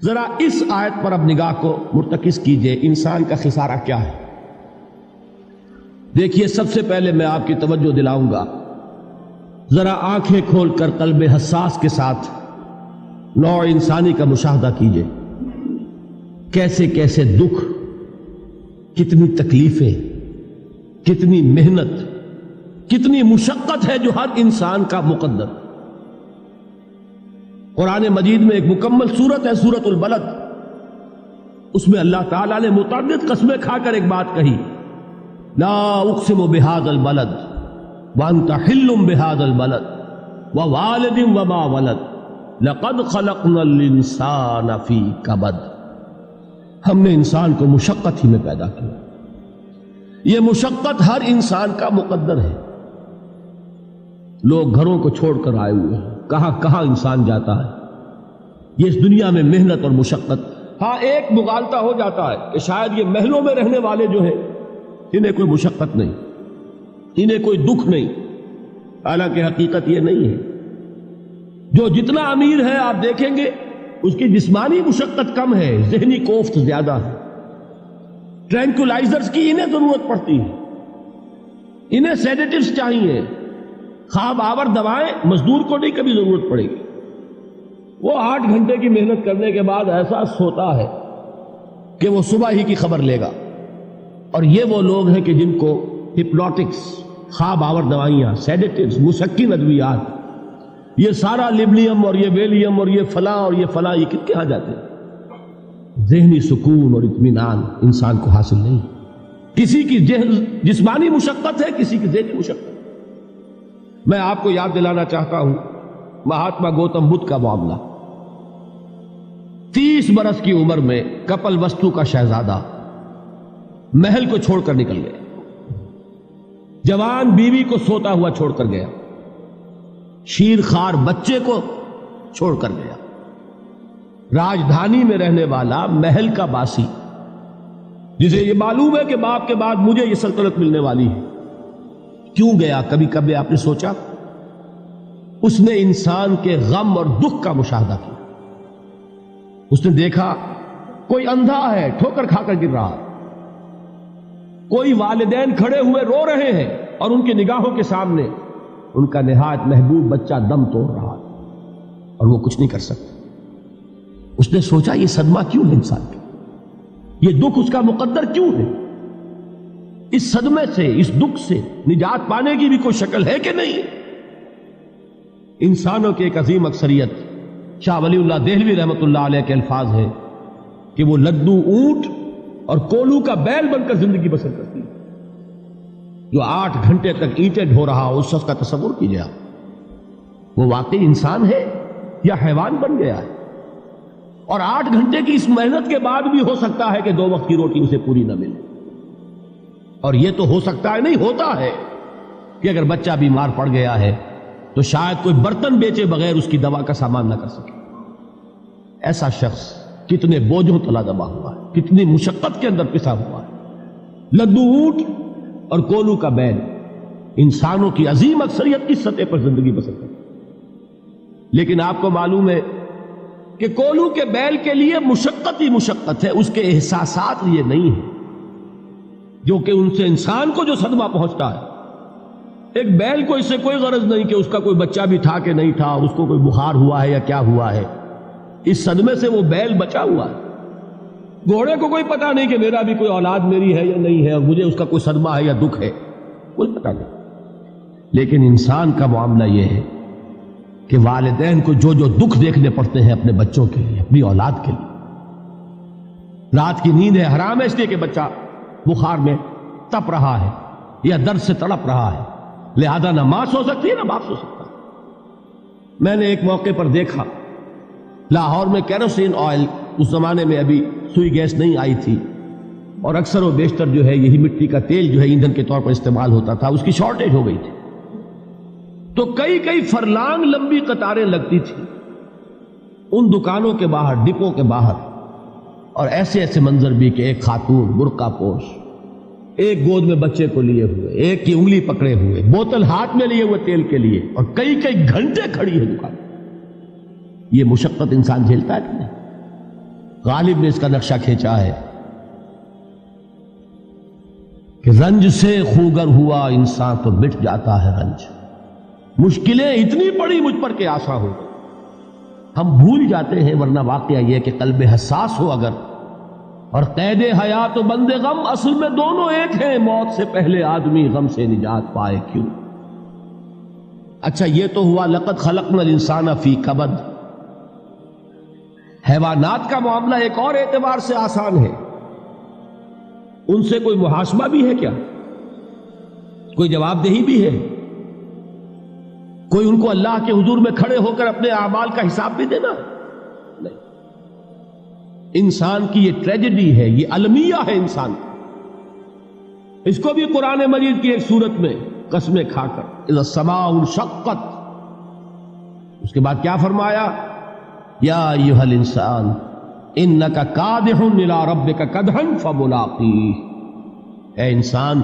ذرا اس آیت پر اب نگاہ کو مرتکز کیجئے، انسان کا خسارہ کیا ہے؟ دیکھیے، سب سے پہلے میں آپ کی توجہ دلاؤں گا، ذرا آنکھیں کھول کر قلب حساس کے ساتھ نوع انسانی کا مشاہدہ کیجئے، کیسے کیسے دکھ، کتنی تکلیفیں، کتنی محنت، کتنی مشقت ہے جو ہر انسان کا مقدر۔ قرآن مجید میں ایک مکمل سورت ہے، سورت البلد، اس میں اللہ تعالیٰ نے متعدد قسمیں کھا کر ایک بات کہی، لا اقسم بہذا البلد وانت حل بہذا البلد ووالد وما ولد لقد خلقنا الانسان فی کبد۔ ہم نے انسان کو مشقت ہی میں پیدا کیا، یہ مشقت ہر انسان کا مقدر ہے۔ لوگ گھروں کو چھوڑ کر آئے ہوئے ہیں، کہاں کہاں انسان جاتا ہے، یہ اس دنیا میں محنت اور مشقت۔ ہاں، ایک مغالطہ ہو جاتا ہے کہ شاید یہ محلوں میں رہنے والے جو ہیں انہیں کوئی مشقت نہیں، انہیں کوئی دکھ نہیں، حالانکہ حقیقت یہ نہیں ہے۔ جو جتنا امیر ہے آپ دیکھیں گے اس کی جسمانی مشقت کم ہے، ذہنی کوفت زیادہ ہے۔ ٹرینکولائزرز کی انہیں ضرورت پڑتی ہے، انہیں سیڈیٹیوز چاہیے، خواب آور دوائیں مزدور کو نہیں کبھی ضرورت پڑے گی۔ وہ 8 گھنٹے کی محنت کرنے کے بعد احساس ہوتا ہے کہ وہ صبح ہی کی خبر لے گا۔ اور یہ وہ لوگ ہیں کہ جن کو ہپنوٹکس، خواب آور دوائیاں، سیڈیٹیوز، مسکن ادویات، یہ سارا لیبنیم اور یہ ویلیم اور یہ فلاں اور یہ فلاں، یہ کہاں جاتے ہیں؟ ذہنی سکون اور اطمینان انسان کو حاصل نہیں۔ کسی کی جسمانی مشقت ہے، کسی کی ذہنی مشقت۔ میں آپ کو یاد دلانا چاہتا ہوں مہاتما گوتم بدھ کا معاملہ۔ 30 برس کی عمر میں کپل وستو کا شہزادہ محل کو چھوڑ کر نکل گیا، جوان بیوی کو سوتا ہوا چھوڑ کر گیا، شیر خوار بچے کو چھوڑ کر گیا۔ راجدھانی میں رہنے والا محل کا باسی، جسے یہ معلوم ہے کہ باپ کے بعد مجھے یہ سلطنت ملنے والی ہے، کیوں گیا؟ کبھی کبھی آپ نے سوچا؟ اس نے انسان کے غم اور دکھ کا مشاہدہ کیا۔ اس نے دیکھا کوئی اندھا ہے، ٹھوکر کھا کر گر رہا ہے، کوئی والدین کھڑے ہوئے رو رہے ہیں اور ان کی نگاہوں کے سامنے ان کا نہایت محبوب بچہ دم توڑ رہا ہے اور وہ کچھ نہیں کر سکتا۔ اس نے سوچا یہ صدمہ کیوں ہے انسان کا، یہ دکھ اس کا مقدر کیوں ہے؟ اس صدمے سے، اس دکھ سے نجات پانے کی بھی کوئی شکل ہے کہ نہیں؟ انسانوں کی ایک عظیم اکثریت، شاہ ولی اللہ دہلوی رحمۃ اللہ علیہ کے الفاظ ہیں کہ وہ لدو اونٹ اور کولو کا بیل بن کر زندگی بسر کرتی ہے۔ جو 8 گھنٹے تک اینٹیں ڈھو رہا ہو، اس شخص کا تصور کیجیے آپ، وہ واقعی انسان ہے یا حیوان بن گیا ہے؟ اور 8 گھنٹے کی اس محنت کے بعد بھی ہو سکتا ہے کہ 2 وقت کی روٹی اسے پوری نہ ملے۔ اور یہ تو ہو سکتا ہے، نہیں ہوتا ہے، کہ اگر بچہ بیمار پڑ گیا ہے تو شاید کوئی برتن بیچے بغیر اس کی دوا کا سامان نہ کر سکے۔ ایسا شخص کتنے بوجھوں تلا دبا ہوا ہے، کتنی مشقت کے اندر پسا ہوا ہے۔ لدو اونٹ اور کولو کا بیل، انسانوں کی عظیم اکثریت اس سطح پر زندگی بسر کرتی ہے۔ لیکن آپ کو معلوم ہے کہ کولو کے بیل کے لیے مشقت ہی مشقت ہے، اس کے احساسات یہ نہیں ہیں جو کہ ان سے انسان کو جو صدمہ پہنچتا ہے۔ ایک بیل کو اس سے کوئی غرض نہیں کہ اس کا کوئی بچہ بھی تھا کہ نہیں تھا، اس کو کوئی بخار ہوا ہے یا کیا ہوا ہے، اس صدمے سے وہ بیل بچا ہوا ہے۔ گھوڑے کو کوئی پتہ نہیں کہ میرا بھی کوئی اولاد میری ہے یا نہیں ہے، اور مجھے اس کا کوئی صدمہ ہے یا دکھ ہے، کوئی پتہ نہیں۔ لیکن انسان کا معاملہ یہ ہے کہ والدین کو جو جو دکھ دیکھنے پڑتے ہیں اپنے بچوں کے لیے، اپنی اولاد کے لیے۔ رات کی نیند ہے حرام ہے اس لیے کہ بچہ بخار میں تپ رہا ہے یا درد سے تڑپ رہا ہے، لہذا نہ ماں سو سکتی ہے نہ باپ سو سکتا۔ میں نے ایک موقع پر دیکھا، لاہور میں کیروسین آئل، اس زمانے میں ابھی سوئی گیس نہیں آئی تھی، اور اکثر و بیشتر جو ہے یہی مٹی کا تیل جو ہے ایندھن کے طور پر استعمال ہوتا تھا، اس کی شارٹیج ہو گئی تھی۔ تو کئی فرلانگ لمبی قطاریں لگتی تھی ان دکانوں کے باہر، ڈپو کے باہر، اور ایسے منظر بھی کہ ایک خاتون برقع پوش، ایک گود میں بچے کو لیے ہوئے، ایک کی انگلی پکڑے ہوئے، بوتل ہاتھ میں لیے ہوئے تیل کے لیے، اور کئی گھنٹے کھڑی ہے دکان۔ یہ مشقت انسان جھیلتا ہے کہ نہیں؟ غالب نے اس کا نقشہ کھینچا ہے کہ رنج سے خوگر ہوا انسان تو مٹ جاتا ہے رنج. مشکلیں اتنی پڑی مجھ پر کہ آسان ہو گئی. ہم بھول جاتے ہیں، ورنہ واقعہ یہ کہ قلب حساس ہو اگر، اور قید حیات و بند غم اصل میں دونوں ایک ہیں. موت سے پہلے آدمی غم سے نجات پائے کیوں؟ اچھا یہ تو ہوا لقد خلقنا الانسان فی کبد. حیوانات کا معاملہ ایک اور اعتبار سے آسان ہے. ان سے کوئی محاسبہ بھی ہے کیا؟ کوئی جواب دہی بھی ہے؟ کوئی ان کو اللہ کے حضور میں کھڑے ہو کر اپنے اعمال کا حساب بھی دینا؟ نہیں. انسان کی یہ ٹریجڈی ہے، یہ المیہ ہے انسان. اس کو بھی قرآن مجید کی ایک سورت میں قسمیں کھا کر اذا السماء انشقت، اس کے بعد کیا فرمایا؟ یا ایھا الانسان انک کادح الی ربک کدحا فملاقیہ. اے انسان،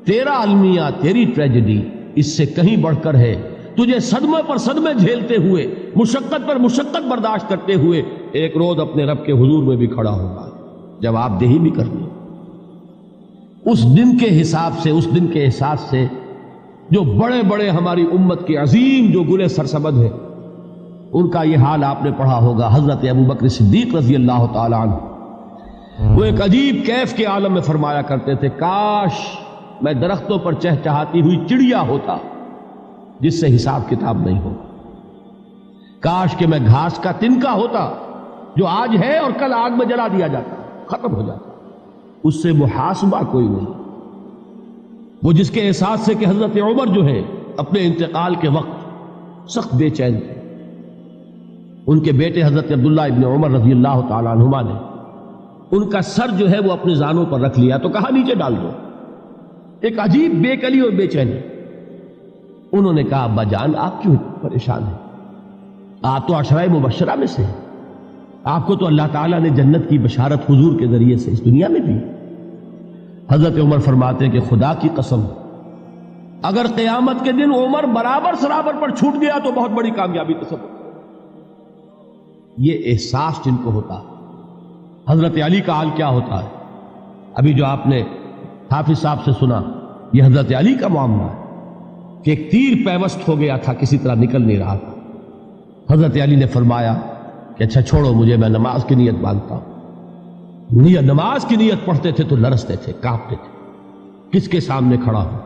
تیرا المیہ، تیری ٹریجڈی اس سے کہیں بڑھ کر ہے. تجھے صدمے پر صدمے جھیلتے ہوئے، مشقت پر مشقت برداشت کرتے ہوئے ایک روز اپنے رب کے حضور میں بھی کھڑا ہوگا، جواب دہی بھی کرنی. اس دن کے حساب سے، اس دن کے احساس سے جو بڑے بڑے ہماری امت کے عظیم جو گلے سرسبد ہیں، ان کا یہ حال آپ نے پڑھا ہوگا. حضرت ابوبکر صدیق رضی اللہ تعالی عنہ وہ ایک عجیب کیف کے عالم میں فرمایا کرتے تھے، کاش میں درختوں پر چہچہاتی ہوئی چڑیا ہوتا جس سے حساب کتاب نہیں ہوگا. کاش کہ میں گھاس کا تنکا ہوتا جو آج ہے اور کل آگ میں جلا دیا جاتا، ختم ہو جاتا، اس سے محاسبہ کوئی نہیں. وہ جس کے احساس سے کہ حضرت عمر جو ہے اپنے انتقال کے وقت سخت بے چین تھے. ان کے بیٹے حضرت عبداللہ ابن عمر رضی اللہ تعالیٰ عنہما نے ان کا سر جو ہے وہ اپنے زانوں پر رکھ لیا تو کہا نیچے ڈال دو. ایک عجیب بے کلی اور بے چینی. انہوں نے کہا ابا جان آپ کیوں پریشان ہیں؟ آپ تو عشرہ مبشرہ میں سے، آپ کو تو اللہ تعالیٰ نے جنت کی بشارت حضور کے ذریعے سے اس دنیا میں دی. حضرت عمر فرماتے ہیں کہ خدا کی قسم اگر قیامت کے دن عمر برابر سرابر پر چھوٹ گیا تو بہت بڑی کامیابی تصور. یہ احساس جن کو ہوتا، حضرت علی کا حال کیا ہوتا ہے؟ ابھی جو آپ نے حافظ صاحب سے سنا، یہ حضرت علی کا معاملہ ہے کہ ایک تیر پیوست ہو گیا تھا، کسی طرح نکل نہیں رہا تھا. حضرت علی نے فرمایا کہ اچھا چھوڑو مجھے، میں نماز کی نیت باندھتا ہوں. نماز کی نیت پڑھتے تھے تو لرزتے تھے، کانپتے تھے. کس کے سامنے کھڑا ہوں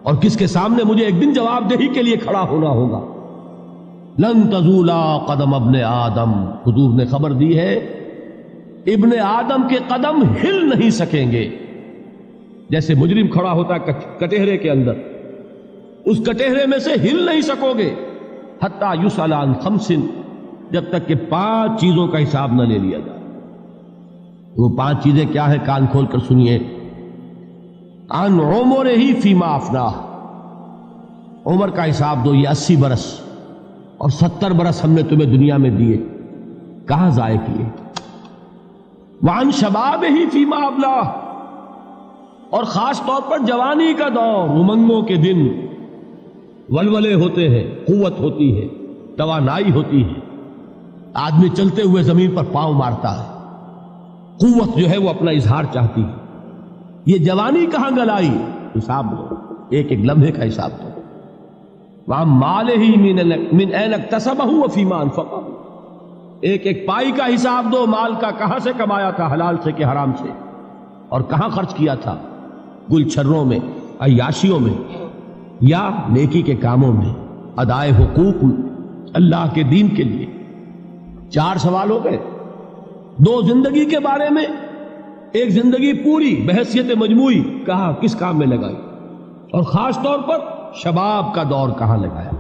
اور کس کے سامنے مجھے ایک دن جواب دہی کے لیے کھڑا ہونا ہوگا. لن تزولا قدم ابن آدم، حضور نے خبر دی ہے ابن آدم کے قدم ہل نہیں سکیں گے. جیسے مجرم کھڑا ہوتا ہے کٹہرے کے اندر، اس کٹہرے میں سے ہل نہیں سکو گے حتی یسأل عن خمس، جب تک کہ 5 چیزوں کا حساب نہ لے لیا جائے. وہ 5 چیزیں کیا ہے؟ کان کھول کر سنیے. عن عمرہ فیما افناہ، عمر کا حساب دو. یہ 80 برس اور 70 برس ہم نے تمہیں دنیا میں دیے، کہاں ضائع کیے؟ وعن شبابہ فیما ابلاہ، اور خاص طور پر جوانی کا دور، امنگوں کے دن، ولولے ہوتے ہیں، قوت ہوتی ہے، توانائی ہوتی ہے، آدمی چلتے ہوئے زمین پر پاؤں مارتا ہے، قوت جو ہے وہ اپنا اظہار چاہتی ہے. یہ جوانی کہاں گلائی؟ حساب دو، ایک ایک لمحے کا حساب دو. وَعَن مَالِهِ مِنْ أَيْنَ اكْتَسَبَهُ وَفِيمَا أَنْفَقَهُ، ایک ایک پائی کا حساب دو. مال کا کہاں سے کمایا تھا، حلال سے کہ حرام سے، اور کہاں خرچ کیا تھا، گل چھروں میں، عیاشیوں میں، یا نیکی کے کاموں میں، ادائے حقوق اللہ کے دین کے لیے. 4 سوال ہو گئے. 2 زندگی کے بارے میں، ایک زندگی پوری بحیثیت مجموعی کہاں کس کام میں لگائی، اور خاص طور پر شباب کا دور کہاں لگایا.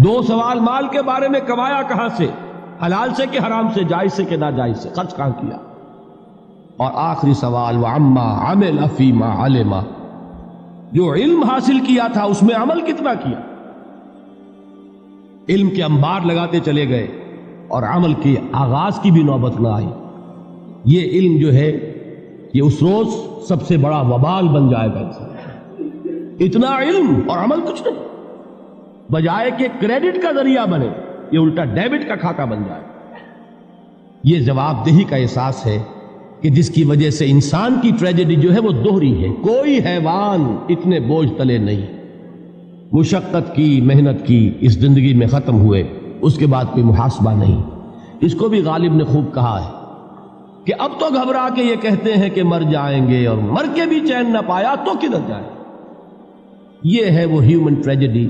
2 سوال مال کے بارے میں، کمایا کہاں سے، حلال سے کہ حرام سے، جائز سے کہ ناجائز سے، خرچ کہاں کیا. اور آخری سوال وعما عمل فیما علم، جو علم حاصل کیا تھا اس میں عمل کتنا کیا. علم کے انبار لگاتے چلے گئے اور عمل کے آغاز کی بھی نوبت نہ آئی. یہ علم جو ہے یہ اس روز سب سے بڑا وبال بن جائے گا. اتنا علم اور عمل کچھ نہیں، بجائے کہ کریڈٹ کا ذریعہ بنے یہ الٹا ڈیبٹ کا کھاتہ بن جائے. یہ جواب دہی کا احساس ہے کہ جس کی وجہ سے انسان کی ٹریجڈی جو ہے وہ دوہری ہے. کوئی حیوان اتنے بوجھ تلے نہیں. مشقت کی، محنت کی، اس زندگی میں ختم ہوئے، اس کے بعد کوئی محاسبہ نہیں. اس کو بھی غالب نے خوب کہا ہے کہ اب تو گھبرا کے یہ کہتے ہیں کہ مر جائیں گے، اور مر کے بھی چین نہ پایا تو کدھر جائیں. یہ ہے وہ ہیومن ٹریجڈی